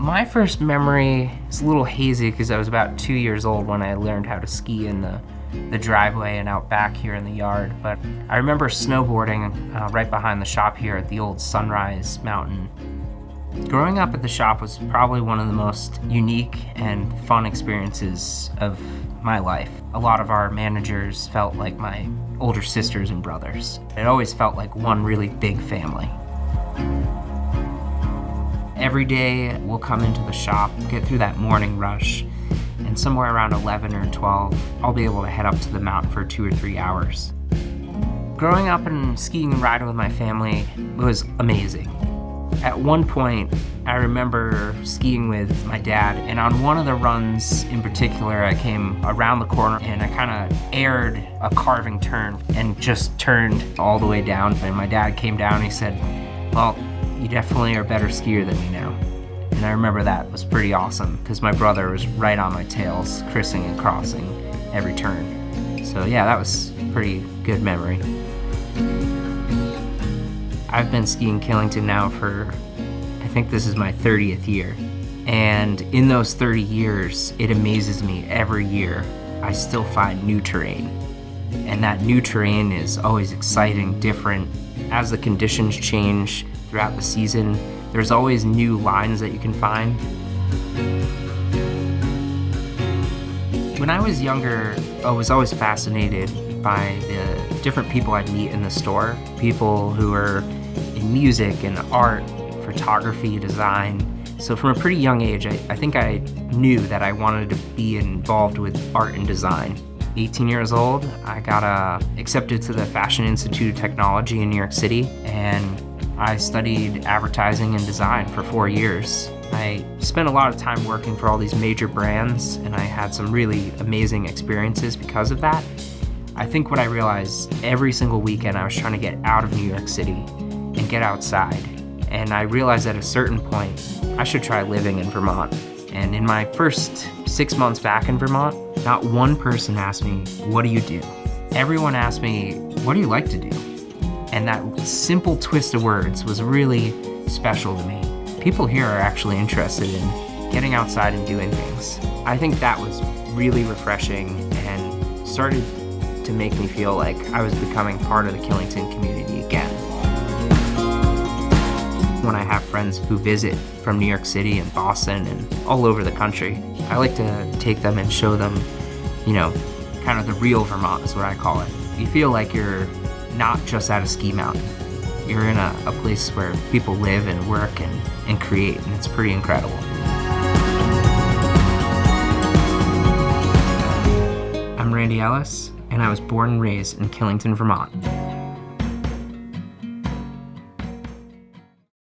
My first memory is a little hazy because I was about 2 years old when I learned how to ski in the driveway and out back here in the yard. But I remember snowboarding right behind the shop here at the old Sunrise Mountain. Growing up at the shop was probably one of the most unique and fun experiences of my life. A lot of our managers felt like my older sisters and brothers. It always felt like one really big family. Every day we'll come into the shop, get through that morning rush, and somewhere around 11 or 12, I'll be able to head up to the mountain for 2 or 3 hours. Growing up and skiing and riding with my family was amazing. At one point, I remember skiing with my dad, and on one of the runs in particular, I came around the corner and I kind of aired a carving turn and just turned all the way down. And my dad came down and he said, "Well, you definitely are a better skier than me now." And I remember that was pretty awesome because my brother was right on my tails, crissing and crossing every turn. So yeah, that was a pretty good memory. I've been skiing Killington now for, I think this is my 30th year. And in those 30 years, it amazes me every year I still find new terrain. And that new terrain is always exciting, different. As the conditions change throughout the season, there's always new lines that you can find. When I was younger, I was always fascinated by the different people I'd meet in the store. People who were in music and art, photography, design. So from a pretty young age, I think I knew that I wanted to be involved with art and design. 18 years old, I got accepted to the Fashion Institute of Technology in New York City, and I studied advertising and design for 4 years. I spent a lot of time working for all these major brands, and I had some really amazing experiences because of that. I think what I realized every single weekend I was trying to get out of New York City and get outside. And I realized at a certain point, I should try living in Vermont. And in my first 6 months back in Vermont, not one person asked me, "What do you do?" Everyone asked me, "What do you like to do?" And that simple twist of words was really special to me. People here are actually interested in getting outside and doing things. I think that was really refreshing and started to make me feel like I was becoming part of the Killington community again. When I have friends who visit from New York City and Boston and all over the country, I like to take them and show them, kind of the real Vermont is what I call it. You feel like you're not just at a ski mountain. You're in a place where people live and work and create, and it's pretty incredible. I'm Randy Ellis, and I was born and raised in Killington, Vermont.